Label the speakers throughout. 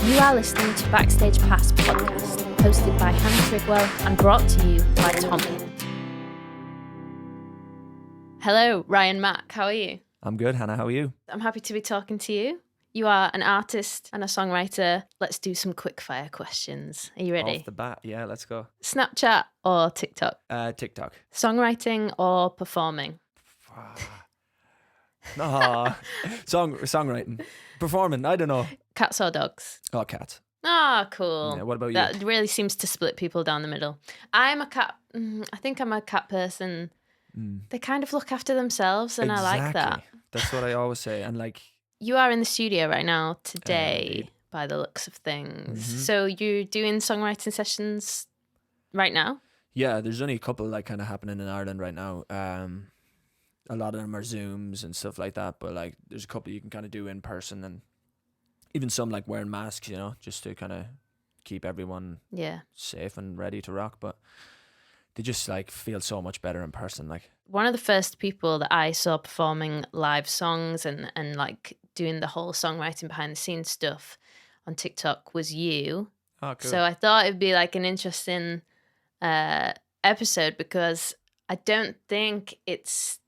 Speaker 1: You are listening to Backstage Pass podcast, hosted by Hannah Trigwell and brought to you by Thomann. Hello, Ryan Mack. How are you?
Speaker 2: I'm good, Hannah. How are you?
Speaker 1: I'm happy to be talking to you. You are an artist and a songwriter. Let's do some quickfire questions. Are you ready?
Speaker 2: Off the bat, yeah, let's go.
Speaker 1: Snapchat or TikTok?
Speaker 2: TikTok.
Speaker 1: Songwriting or performing?
Speaker 2: Songwriting. Performing, I don't know.
Speaker 1: Cats or dogs?
Speaker 2: Oh, cats.
Speaker 1: Ah, cool.
Speaker 2: Yeah, what about you?
Speaker 1: That really seems to split people down the middle. I'm a cat. I think I'm a cat person. They kind of look after themselves, and
Speaker 2: Exactly.
Speaker 1: I like that.
Speaker 2: That's what I always say. And like,
Speaker 1: you are in the studio right now today, by the looks of things.
Speaker 2: Mm-hmm.
Speaker 1: So you're doing songwriting sessions right now?
Speaker 2: Yeah, there's only a couple like kind of happening in Ireland right now. A lot of them are Zooms and stuff like that, but like there's a couple you can kind of do in person, and even some like wearing masks, you know, just to kind of keep everyone safe and ready to rock. But they just like feel so much better in person. Like,
Speaker 1: one of the first people that I saw performing live songs and like doing the whole songwriting behind the scenes stuff on TikTok was you.
Speaker 2: oh, cool.
Speaker 1: So I thought it'd be like an interesting episode, because I don't think it's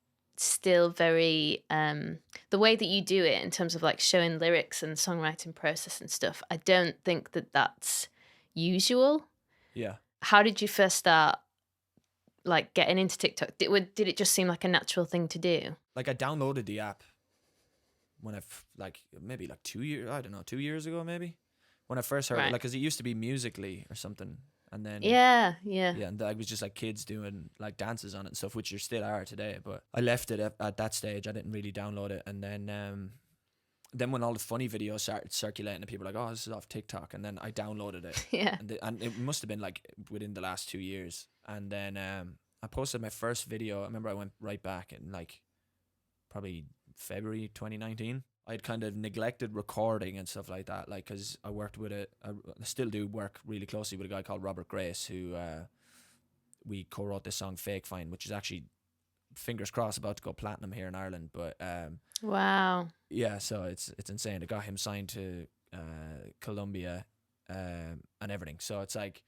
Speaker 1: still very the way that you do it in terms of like showing lyrics and songwriting process and stuff. I don't think that that's usual.
Speaker 2: Yeah.
Speaker 1: How did you first start like getting into TikTok? Did it just seem like a natural thing to do?
Speaker 2: Like I downloaded the app when maybe like 2 years, I don't know, 2 years ago maybe, when I first heard it, like, because it used to be Musically or something, and then
Speaker 1: yeah,
Speaker 2: and it was just like kids doing like dances on it and stuff, which there still are today. But I left it at that stage. I didn't really download it, and then when all the funny videos started circulating, and people were like, "Oh, this is off TikTok," and then I downloaded it.
Speaker 1: Yeah,
Speaker 2: and it must have been like within the last 2 years, and then I posted my first video. I remember I went right back in like probably February 2019. I'd kind of neglected recording and stuff like that, like, because I worked with I still do work really closely with a guy called Robert Grace, who we co-wrote this song Fake Fine, which is actually, fingers crossed, about to go platinum here in Ireland. But
Speaker 1: wow,
Speaker 2: yeah, so it's insane. I got him signed to Columbia and everything. So it's like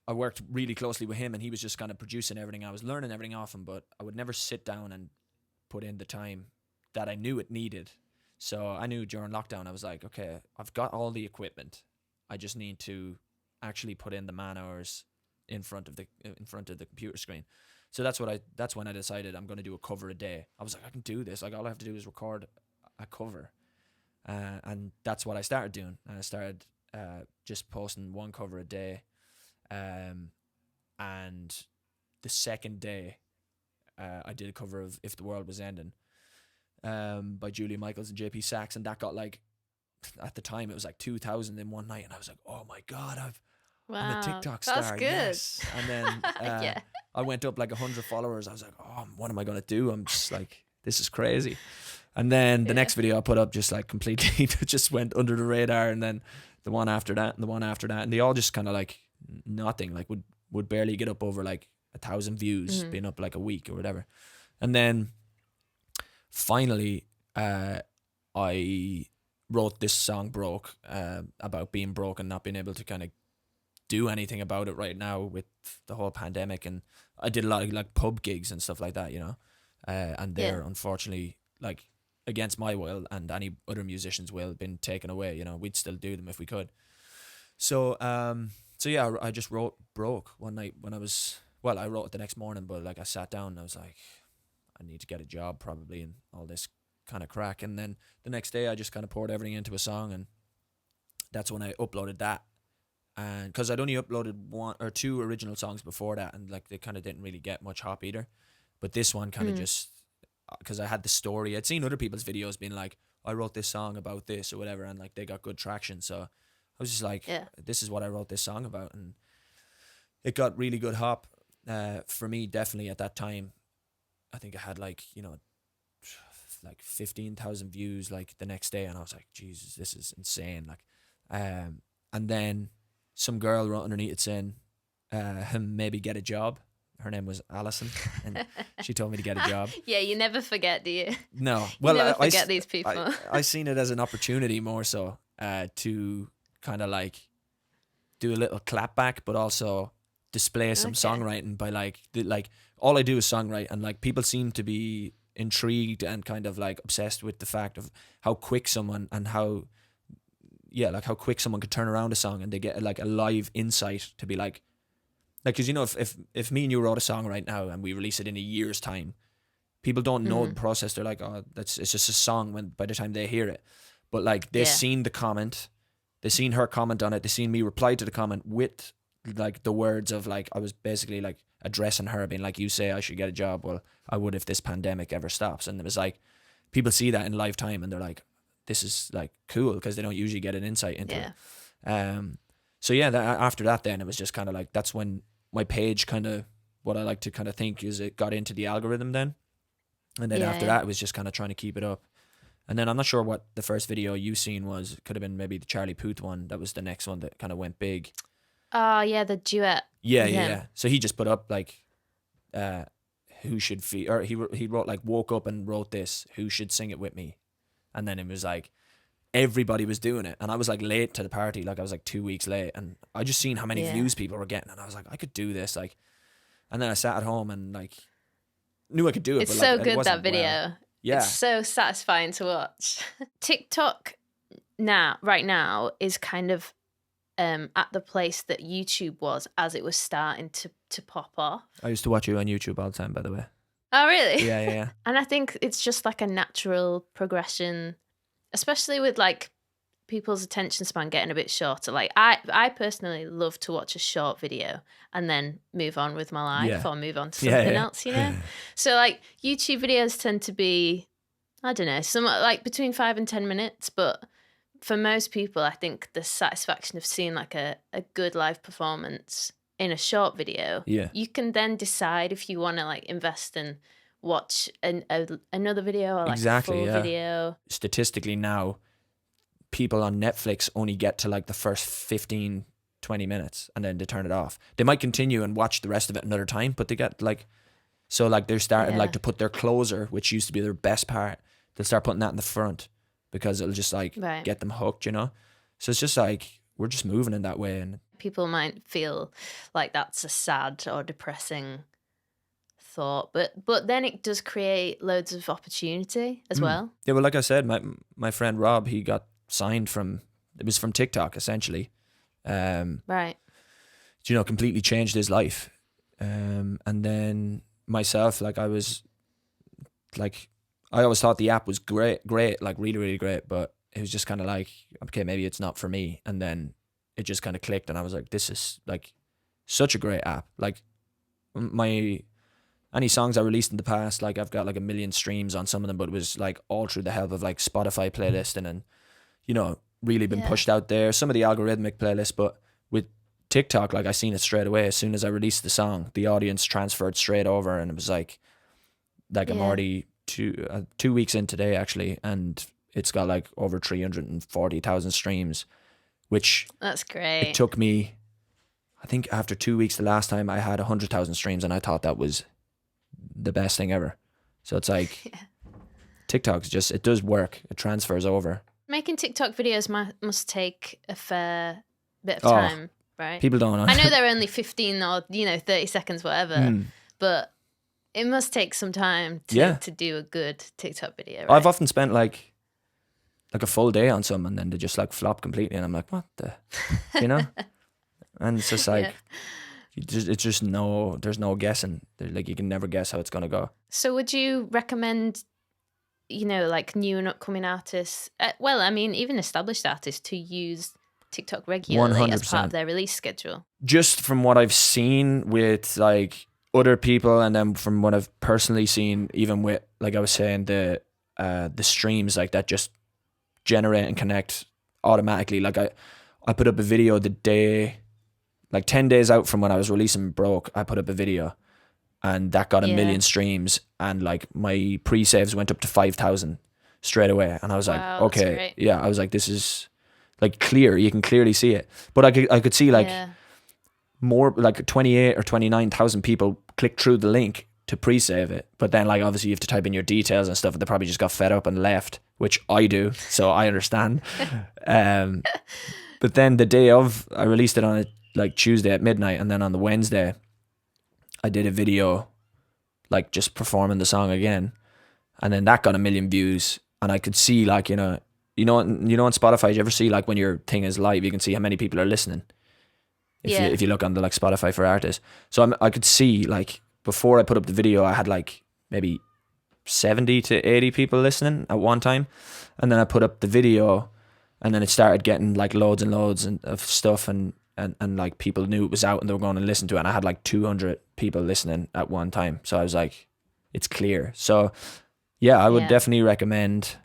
Speaker 2: I worked really closely with him, and he was just kind of producing everything. I was learning everything off him, but I would never sit down and put in the time that I knew it needed. So I knew during lockdown, I was like, okay, I've got all the equipment. I just need to actually put in the man hours in front of the computer screen. So that's when I decided I'm going to do a cover a day. I was like, I can do this. Like, all I have to do is record a cover. And that's what I started doing. And I started just posting one cover a day. And the second day, I did a cover of If the World Was Ending by Julia Michaels and JP Sachs, and that got like, at the time it was like 2,000 in one night, and I was like, oh my god, I'm a TikTok star.
Speaker 1: That's good.
Speaker 2: Yes. And then I went up like 100 followers. I was like, oh, what am I gonna do? I'm just like, this is crazy. And then the next video I put up just like completely just went under the radar, and then the one after that and the one after that, and they all just kind of like nothing, like would barely get up over like 1,000 views, being up like a week or whatever. And then finally I wrote this song Broke, about being broke and not being able to kind of do anything about it right now with the whole pandemic. And I did a lot of like pub gigs and stuff like that, you know, and they're unfortunately, like, against my will and any other musician's will, been taken away. You know, we'd still do them if we could. So yeah, I just wrote Broke one night when I wrote it the next morning, but like I sat down and I was like, I need to get a job probably and all this kind of crack. And then the next day I just kind of poured everything into a song, and that's when I uploaded that. And because I'd only uploaded 1 or 2 original songs before that, and like they kind of didn't really get much hop either. But this one kind of just, because I had the story. I'd seen other people's videos being like, I wrote this song about this or whatever, and like they got good traction. So I was just like, this is what I wrote this song about. And it got really good hop. For me, definitely at that time, I think I had like 15,000 views like the next day, and I was like, Jesus, this is insane. Like, and then some girl wrote underneath it saying, maybe get a job. Her name was Alison, and she told me to get a job.
Speaker 1: Yeah, you never forget, do you?
Speaker 2: No.
Speaker 1: Well, you never forget these people.
Speaker 2: I seen it as an opportunity more so. to kind of like do a little clap back, but also display some songwriting by like all I do is songwrite, and like people seem to be intrigued and kind of like obsessed with the fact of how quick someone and how quick someone could turn around a song, and they get like a live insight to be like, because you know, if me and you wrote a song right now and we release it in a year's time, people don't know the process. They're like, oh, it's just a song when by the time they hear it. But like they've seen the comment, they've seen her comment on it, they've seen me reply to the comment with like the words of like, I was basically like addressing her, being like, you say I should get a job, well I would if this pandemic ever stops. And it was like, people see that in lifetime and they're like, this is like cool, because they don't usually get an insight into it. So yeah, after that then it was just kind of like, that's when my page kind of, what I like to kind of think is it got into the algorithm then. And then after that it was just kind of trying to keep it up. And then I'm not sure what the first video you seen was. It could have been maybe the Charlie Puth one. That was the next one that kind of went big.
Speaker 1: Oh yeah, the duet.
Speaker 2: Yeah. So he just put up like, who should or he wrote like, woke up and wrote this, who should sing it with me? And then it was like, everybody was doing it, and I was like late to the party, like I was like 2 weeks late, and I just seen how many views people were getting, and I was like, I could do this, like. And then I sat at home and like knew I could do it.
Speaker 1: It's
Speaker 2: but,
Speaker 1: so
Speaker 2: like,
Speaker 1: good, that video.
Speaker 2: Yeah,
Speaker 1: it's so satisfying to watch. TikTok right now is kind of at the place that YouTube was as it was starting to pop off.
Speaker 2: I used to watch you on YouTube all the time, by the way.
Speaker 1: Oh really?
Speaker 2: Yeah.
Speaker 1: And I think it's just like a natural progression, especially with like people's attention span getting a bit shorter. Like I personally love to watch a short video and then move on with my life or move on to something else, you know? So like YouTube videos tend to be, I don't know, somewhat like between 5 and 10 minutes. But for most people, I think the satisfaction of seeing like a good live performance in a short video, you can then decide if you want to like invest and watch another video or like a full video.
Speaker 2: Statistically now, people on Netflix only get to like the first 15, 20 minutes and then they turn it off. They might continue and watch the rest of it another time, but they get like, so like they're starting like to put their closer, which used to be their best part, they'll start putting that in the front because it'll just like get them hooked, you know? So it's just like, we're just moving in that way. And
Speaker 1: people might feel like that's a sad or depressing thought, but then it does create loads of opportunity as well.
Speaker 2: Yeah, well, like I said, my friend Rob, he got signed from TikTok essentially.
Speaker 1: Right.
Speaker 2: You know, completely changed his life. And then myself, like I always thought the app was great, like really, really great, but it was just kind of like, okay, maybe it's not for me. And then it just kind of clicked and I was like, this is like such a great app. Like any songs I released in the past, like I've got like 1 million streams on some of them, but it was like all through the help of like Spotify playlisting and, you know, really been pushed out there. Some of the algorithmic playlists, but with TikTok, like I seen it straight away. As soon as I released the song, the audience transferred straight over, and it was like I'm already 2 weeks in today actually, and it's got like over 340,000 streams, which
Speaker 1: that's great.
Speaker 2: It took me, I think after 2 weeks, the last time I had 100,000 streams, and I thought that was the best thing ever. So it's like TikTok's just, it does work. It transfers over.
Speaker 1: Making TikTok videos must take a fair bit of time, right?
Speaker 2: People don't know.
Speaker 1: I know they're only 15 or 30 seconds, whatever, but it must take some time to do a good TikTok video. Right?
Speaker 2: I've often spent like a full day on some, and then they just like flop completely, and I'm like, what the, you know? And it's just like, it's just there's no guessing. Like you can never guess how it's gonna go.
Speaker 1: So would you recommend, like new and upcoming artists, well, I mean, even established artists, to use TikTok regularly
Speaker 2: 100%.
Speaker 1: as part of their release schedule?
Speaker 2: Just from what I've seen with like other people, and then from what I've personally seen, even with, like I was saying, the streams like that just generate and connect automatically. Like I put up a video the day, like 10 days out from when I was releasing Broke, I put up a video, and that got 1 million streams, and like my pre-saves went up to 5,000 straight away, and I was like, okay, I was like, this is like clear, you can clearly see it. But I could see like more like 28 or 29,000 people clicked through the link to pre-save it. But then like obviously you have to type in your details and stuff, and they probably just got fed up and left, which I do, so I understand. But then the day of, I released it on a like Tuesday at midnight, and then on the Wednesday I did a video like just performing the song again, and then that got 1 million views, and I could see like, you know on Spotify, you ever see like when your thing is live, you can see how many people are listening if you look on the like Spotify for artists. So I could see like before I put up the video, I had like maybe 70 to 80 people listening at one time, and then I put up the video, and then it started getting like loads and loads of stuff, and like people knew it was out and they were going to listen to it, and I had like 200 people listening at one time. So I was like, it's clear. So yeah, I would definitely recommend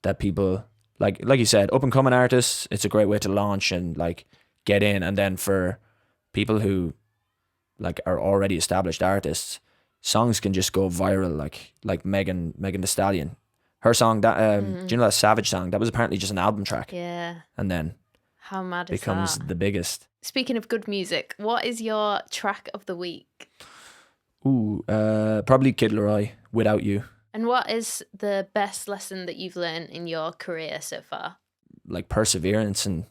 Speaker 2: that people, like you said, up and coming artists, it's a great way to launch and like get in. And then for people who like are already established artists, songs can just go viral, like Megan Thee Stallion. Her song, that do you know that Savage song? That was apparently just an album track.
Speaker 1: Yeah.
Speaker 2: And then
Speaker 1: how mad is
Speaker 2: becomes
Speaker 1: that?
Speaker 2: the biggest.
Speaker 1: Speaking of good music, what is your track of the week?
Speaker 2: Ooh, probably Kid Laroi, Without You.
Speaker 1: And what is the best lesson that you've learned in your career so far? Like
Speaker 2: perseverance and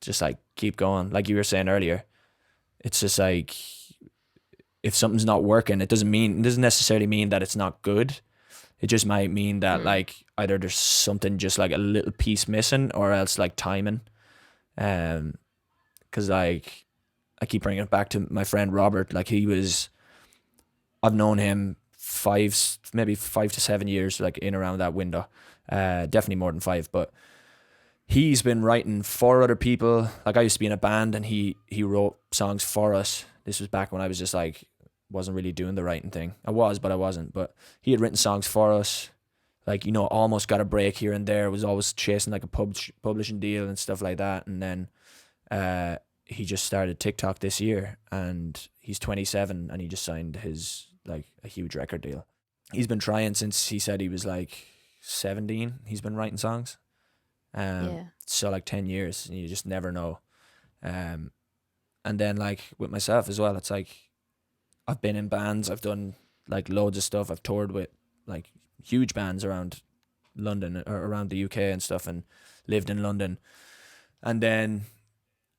Speaker 2: just like keep going. Like you were saying earlier, it's just like if something's not working, it doesn't necessarily mean that it's not good. It just might mean that like either there's something just like a little piece missing, or else like timing. Because like I keep bringing it back to my friend Robert. Like I've known him 5 to 7 years, like in around that window. Definitely more than 5, but he's been writing for other people. Like I used to be in a band, and he wrote songs for us. This was back when I was just like, wasn't really doing the writing thing. I was, but I wasn't. But he had written songs for us. Like, almost got a break here and there. Was always chasing like a publishing deal and stuff like that. And then he just started TikTok this year, and he's 27, and he just signed his like a huge record deal. He's been trying since he said he was like 17. He's been writing songs. So like 10 years, and you just never know. And then like with myself as well, it's like I've been in bands, I've done like loads of stuff, I've toured with like huge bands around London or around the UK and stuff, and lived in London. And then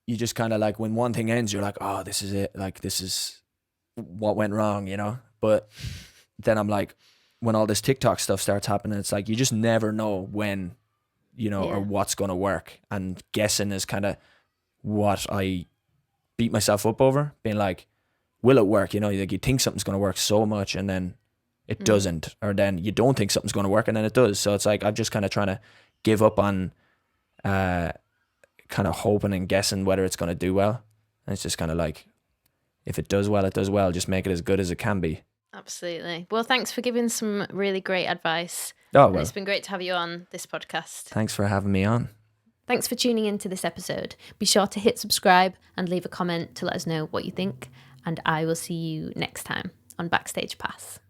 Speaker 2: you just kind of like, when one thing ends, you're like, oh, this is it, like this is what went wrong, but then I'm like, when all this TikTok stuff starts happening, it's like you just never know when, or what's going to work. And guessing is kind of what I beat myself up over, being like, will it work? Like you think something's going to work so much, and then it doesn't, or then you don't think something's going to work, and then it does. So it's like I'm just kind of trying to give up on kind of hoping and guessing whether it's going to do well. And it's just kind of like, if it does well, it does well. Just make it as good as it can be.
Speaker 1: Absolutely. Well, thanks for giving some really great advice.
Speaker 2: Oh, well.
Speaker 1: And it's been great to have you on this podcast.
Speaker 2: Thanks for having me on.
Speaker 1: Thanks for tuning into this episode. Be sure to hit subscribe and leave a comment to let us know what you think. And I will see you next time on Backstage Pass.